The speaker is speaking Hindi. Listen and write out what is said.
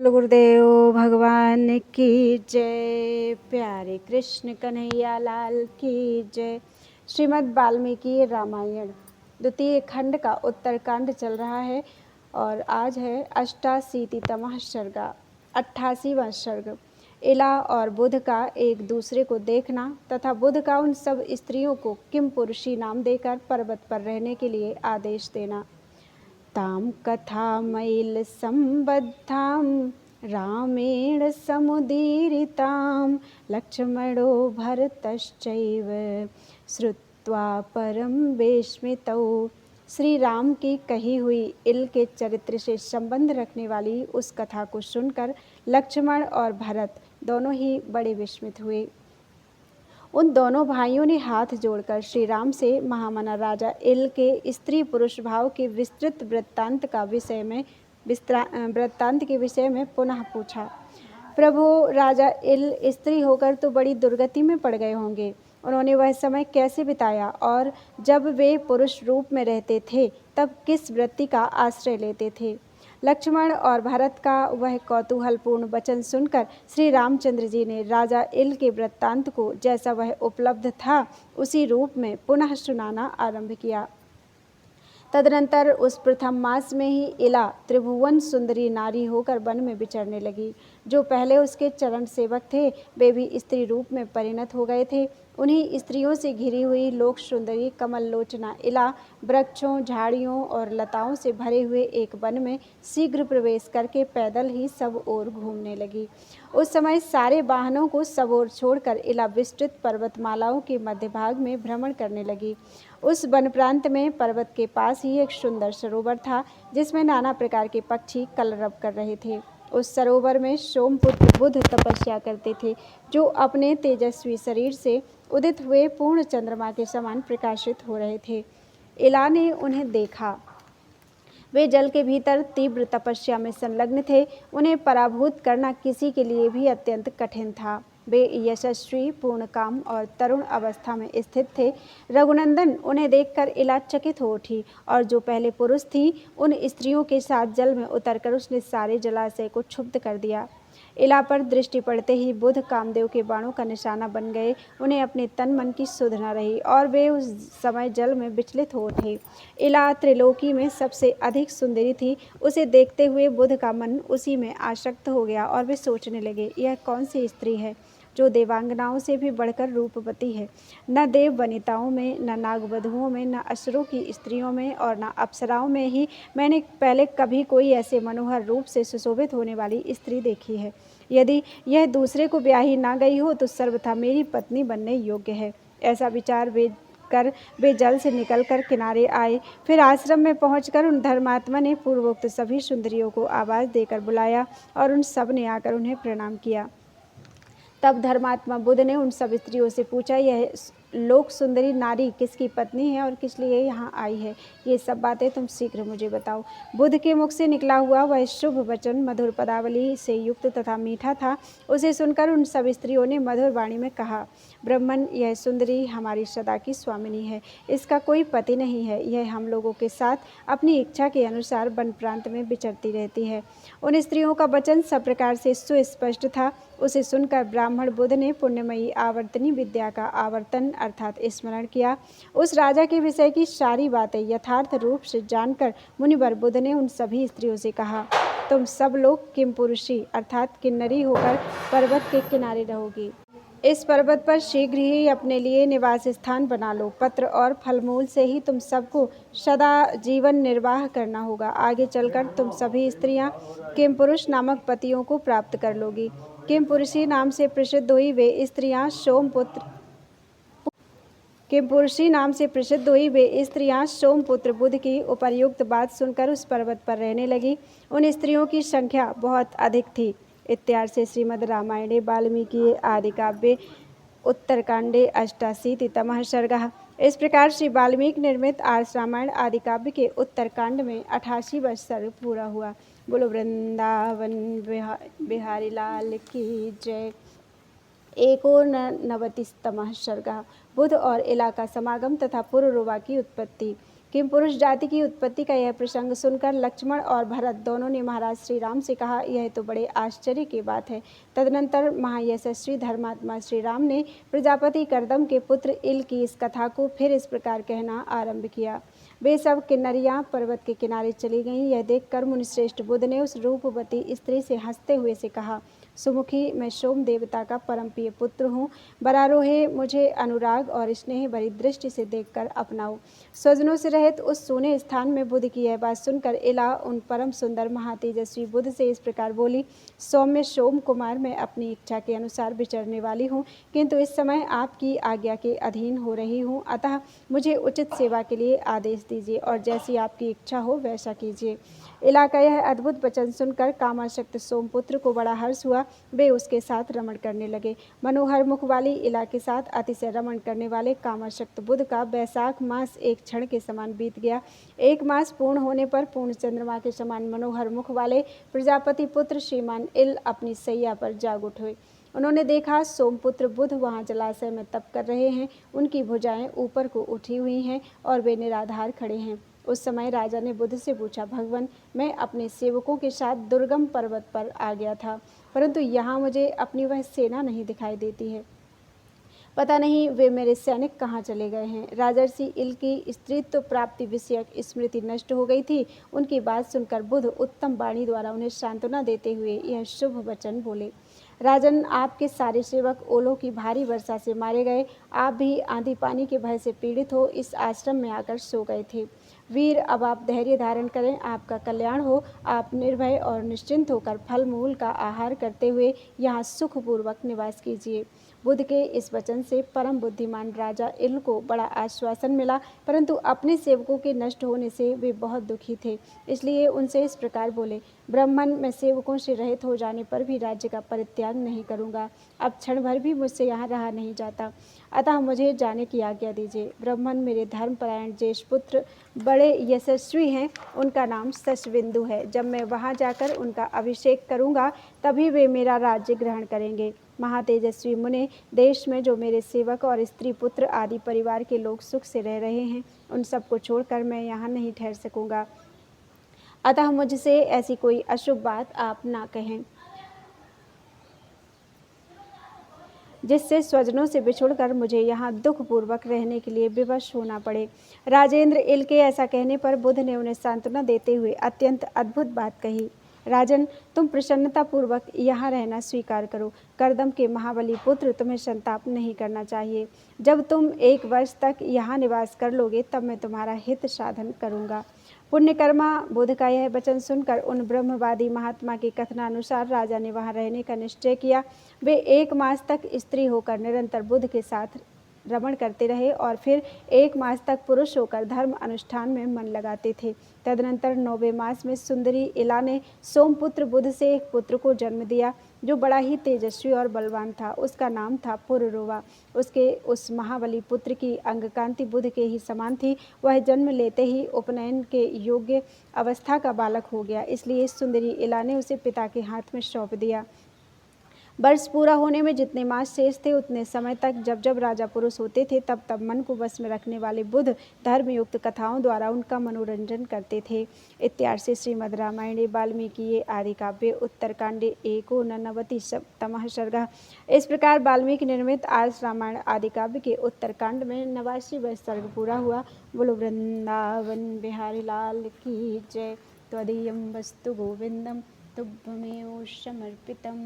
गुरुदेव भगवान की जय। प्यारे कृष्ण कन्हैया लाल की जय। श्रीमद् वाल्मीकि रामायण द्वितीय खंड का उत्तरकांड चल रहा है और आज है अष्टाशीतितमः सर्ग, 88वां सर्ग। इला और बुध का एक दूसरे को देखना तथा बुध का उन सब स्त्रियों को किम पुरुषी नाम देकर पर्वत पर रहने के लिए आदेश देना। तां कथामैल संबद्धां रामेण समुदीरितां लक्ष्मणो भरतश्चैव श्रुत्वा परम विस्मितौ। श्री राम की कही हुई इल के चरित्र से संबंध रखने वाली उस कथा को सुनकर लक्ष्मण और भरत दोनों ही बड़े विस्मित हुए। उन दोनों भाइयों ने हाथ जोड़कर श्री राम से महामना राजा इल के स्त्री पुरुष भाव के विस्तृत वृत्तांत के विषय में पुनः पूछा। प्रभु, राजा इल स्त्री होकर तो बड़ी दुर्गति में पड़ गए होंगे। उन्होंने वह समय कैसे बिताया और जब वे पुरुष रूप में रहते थे तब किस वृत्ति का आश्रय लेते थे। लक्ष्मण और भरत का वह कौतूहलपूर्ण वचन सुनकर श्री रामचंद्र जी ने राजा इल के वृत्तांत को जैसा वह उपलब्ध था उसी रूप में पुनः सुनाना आरंभ किया। तदनंतर उस प्रथम मास में ही इला त्रिभुवन सुंदरी नारी होकर वन में विचरने लगी। जो पहले उसके चरण सेवक थे वे भी स्त्री रूप में परिणत हो गए थे। उन्हीं स्त्रियों से घिरी हुई लोक सुंदरी कमल लोचना इला वृक्षों, झाड़ियों और लताओं से भरे हुए एक वन में शीघ्र प्रवेश करके पैदल ही सब ओर घूमने लगी। उस समय सारे वाहनों को सब ओर छोड़कर इला विस्तृत पर्वतमालाओं के मध्य भाग में भ्रमण करने लगी। उस वन प्रांत में पर्वत के पास ही एक सुंदर सरोवर था जिसमें नाना प्रकार के पक्षी कलरव कर रहे थे। उस सरोवर में सोमपुत्र बुध तपस्या करते थे जो अपने तेजस्वी शरीर से उदित हुए पूर्ण चंद्रमा के समान प्रकाशित हो रहे थे। इला ने उन्हें देखा। वे जल के भीतर तीव्र तपस्या में संलग्न थे। उन्हें पराभूत करना किसी के लिए भी अत्यंत कठिन था। वे यशस्वी, पूर्ण काम और तरुण अवस्था में स्थित थे। रघुनंदन, उन्हें देखकर इला चकित हो उठी और जो पहले पुरुष थी उन स्त्रियों के साथ जल में उतरकर उसने सारे जलाशय को क्षुब्ध कर दिया। इला पर दृष्टि पड़ते ही बुध कामदेव के बाणों का निशाना बन गए। उन्हें अपने तन मन की सुध न रही और वे उस समय जल में विचलित हो उठे। इला त्रिलोकी में सबसे अधिक सुंदरी थी। उसे देखते हुए बुध का मन उसी में आसक्त हो गया और वे सोचने लगे, यह कौन सी स्त्री है जो देवांगनाओं से भी बढ़कर रूपवती है। न देव वनिताओं में, न नागवधुओं में, न असुरों की स्त्रियों में और न अप्सराओं में ही मैंने पहले कभी कोई ऐसे मनोहर रूप से सुशोभित होने वाली स्त्री देखी है। यदि यह दूसरे को ब्याही ना गई हो तो सर्वथा मेरी पत्नी बनने योग्य है। ऐसा विचार वे जल से निकलकर किनारे आए। फिर आश्रम में पहुंचकर उन धर्मात्मा ने पूर्वोक्त सभी सुंदरियों को आवाज़ देकर बुलाया और उन सब ने आकर उन्हें प्रणाम किया। तब धर्मात्मा बुध ने उन सब स्त्रियों से पूछा, यह लोक सुंदरी नारी किसकी पत्नी है और किस लिए यहाँ आई है? ये सब बातें तुम शीघ्र मुझे बताओ। बुध के मुख से निकला हुआ वह शुभ वचन मधुर पदावली से युक्त तथा मीठा था। उसे सुनकर उन सब स्त्रियों ने मधुर वाणी में कहा, ब्रह्मन, यह सुंदरी हमारी सदा की स्वामिनी है। इसका कोई पति नहीं है। यह हम लोगों के साथ अपनी इच्छा के अनुसार वन प्रांत में विचरती रहती है। उन स्त्रियों का वचन सब प्रकार से सुस्पष्ट था। उसे सुनकर ब्राह्मण बुध ने पुण्यमयी आवर्तनी विद्या का आवर्तन अर्थात स्मरण किया। उस राजा के विषय की सारी बातें यथार्थ रूप से जानकर मुनिवर बुध ने उन सभी स्त्रियों से कहा, तुम सब लोग किम पुरुषी अर्थात किन्नरी होकर पर्वत के किनारे रहोगी। इस पर्वत पर शीघ्र ही अपने लिए निवास स्थान बना लो। पत्र और फलमूल से ही तुम सबको सदा जीवन निर्वाह करना होगा। आगे चलकर तुम सभी स्त्रियां किम पुरुष नामक पतियों को प्राप्त कर लोगी। किम पुरुषी नाम से प्रसिद्ध हुई वे स्त्रियां सोमपुत्र बुध की उपर्युक्त बात सुनकर उस पर्वत पर रहने लगी। उन स्त्रियों की संख्या बहुत अधिक थी। इत्यार्थ से श्रीमद् रामायणे वाल्मीकि आदि काव्ये उत्तरकांडे अष्टाशीतितमः सर्गः। इस प्रकार श्री वाल्मीकि निर्मित आर्ष रामायण आदि काव्य के उत्तरकांड में 88वां सर्ग पूरा हुआ। बोलो वृंदावन बिहारी लाल की जय। 89वां सर्ग बुध और इला का समागम तथा पुरुरवा की उत्पत्ति। किम पुरुष जाति की उत्पत्ति का यह प्रसंग सुनकर लक्ष्मण और भरत दोनों ने महाराज श्री राम से कहा, यह तो बड़े आश्चर्य की बात है। तदनंतर महायशस्वी धर्मात्मा श्री राम ने प्रजापति कर्दम के पुत्र इल की इस कथा को फिर इस प्रकार कहना आरंभ किया। वे सब किन्नरियाँ पर्वत के किनारे चली गईं। यह देखकर मुनिश्रेष्ठ बुद्ध ने उस रूपवती स्त्री से हंसते हुए से कहा, सुमुखी, मैं सोम देवता का परम प्रिय पुत्र हूँ। बरारोहे, मुझे अनुराग और स्नेह भरी दृष्टि से देखकर अपनाओ। स्वजनों से रहित उस सूने स्थान में बुद्ध की यह बात सुनकर इला उन परम सुंदर महातेजस्वी बुद्ध से इस प्रकार बोली, सौम्य सोम कुमार, मैं अपनी इच्छा के अनुसार विचरने वाली हूँ, किंतु इस समय आपकी आज्ञा के अधीन हो रही हूँ, अतः मुझे उचित सेवा के लिए आदेश दीजिए और जैसी आपकी इच्छा हो वैसा कीजिए। इला का यह अद्भुत वचन सुनकर कामासक्त सोमपुत्र को बड़ा हर्ष हुआ। वे उसके साथ रमण करने लगे। मनोहर मुख वाली इला के साथ अतिशय रमण करने वाले कामासक्त बुद्ध का वैशाख मास एक क्षण के समान बीत गया। एक मास पूर्ण होने पर पूर्ण चंद्रमा के समान मनोहर मुख वाले प्रजापति पुत्र श्रीमान इल अपनी सैया पर जाग उठे। उन्होंने देखा सोमपुत्र बुद्ध वहाँ जलाशय में तप कर रहे हैं। उनकी भुजाएं ऊपर को उठी हुई हैं और वे निराधार खड़े हैं। उस समय राजा ने बुद्ध से पूछा, भगवान, मैं अपने सेवकों के साथ दुर्गम पर्वत पर आ गया था, परंतु यहाँ मुझे अपनी वह सेना नहीं दिखाई देती है। पता नहीं वे मेरे सैनिक कहाँ चले गए हैं। राजर्षि इल की स्त्रीत्व प्राप्ति विषयक स्मृति नष्ट हो गई थी। उनकी बात सुनकर बुद्ध उत्तम वाणी द्वारा उन्हें सांत्वना देते हुए यह शुभ वचन बोले, राजन, आपके सारे सेवक ओलों की भारी वर्षा से मारे गए। आप भी आंधी पानी के भय से पीड़ित हो इस आश्रम में आकर सो गए थे। वीर, अब आप धैर्य धारण करें, आपका कल्याण हो। आप निर्भय और निश्चिंत होकर फल मूल का आहार करते हुए यहाँ सुखपूर्वक निवास कीजिए। बुद्ध के इस वचन से परम बुद्धिमान राजा इल को बड़ा आश्वासन मिला, परंतु अपने सेवकों के नष्ट होने से वे बहुत दुखी थे। इसलिए उनसे इस प्रकार बोले, ब्राह्मण, मैं सेवकों से रहित हो जाने पर भी राज्य का परित्याग नहीं करूँगा। अब क्षण भर भी मुझसे यहाँ रहा नहीं जाता, अतः मुझे जाने की आज्ञा दीजिए। ब्राह्मण, मेरे धर्मपरायण ज्येष्ठ पुत्र बड़े यशस्वी हैं, उनका नाम शशबिंदु है। जब मैं वहाँ जाकर उनका अभिषेक करूँगा तभी वे मेरा राज्य ग्रहण करेंगे। महातेजस्वी मुने, देश में जो मेरे सेवक और स्त्री पुत्र आदि परिवार के लोग सुख से रह रहे हैं, उन सबको छोड़कर मैं यहाँ नहीं ठहर सकूँगा, अतः मुझसे ऐसी कोई अशुभ बात आप ना कहें जिससे स्वजनों से बिछुड़कर मुझे यहाँ दुखपूर्वक रहने के लिए विवश होना पड़े। राजेंद्र इल के ऐसा कहने पर बुद्ध ने उन्हें सांत्वना देते हुए अत्यंत अद्भुत बात कही, राजन, तुम प्रसन्नतापूर्वक यहाँ रहना स्वीकार करो। कर्दम के महाबली पुत्र, तुम्हें संताप नहीं करना चाहिए। जब तुम 1 वर्ष तक यहाँ निवास कर लोगे तब मैं तुम्हारा हित साधन करूँगा। पुण्यकर्मा, बुद्ध का यह वचन सुनकर उन ब्रह्मवादी महात्मा के कथनानुसार राजा ने वहाँ रहने का निश्चय किया। वे 1 मास तक स्त्री होकर निरंतर बुद्ध के साथ रमण करते रहे और फिर 1 मास तक पुरुष होकर धर्म अनुष्ठान में मन लगाते थे। तदनंतर 9वें मास में सुंदरी इला ने सोमपुत्र बुद्ध से एक पुत्र को जन्म दिया जो बड़ा ही तेजस्वी और बलवान था। उसका नाम था पुरुरवा। उसके उस महाबली पुत्र की अंगकांति बुद्ध के ही समान थी। वह जन्म लेते ही उपनयन के योग्य अवस्था का बालक हो गया, इसलिए सुंदरी इला ने उसे पिता के हाथ में सौंप दिया। वर्ष पूरा होने में जितने मास शेष थे उतने समय तक जब जब राजा पुरुष होते थे तब तब मन को बस में रखने वाले बुद्ध धर्मयुक्त कथाओं द्वारा उनका मनोरंजन करते थे। इत्यार्षे श्रीमद् रामायणे वाल्मीकि आदि काव्ये उत्तरकांडे 199 सर्गः। इस प्रकार वाल्मीकि निर्मित आर्ष रामायण आदि काव्य के उत्तरकांड में 89वां सर्ग पूरा हुआ। बोलो वृंदावन बिहारी लाल की जय। त्वदीयं वस्तु गोविंदम तुभ्यमेव समर्पितम्।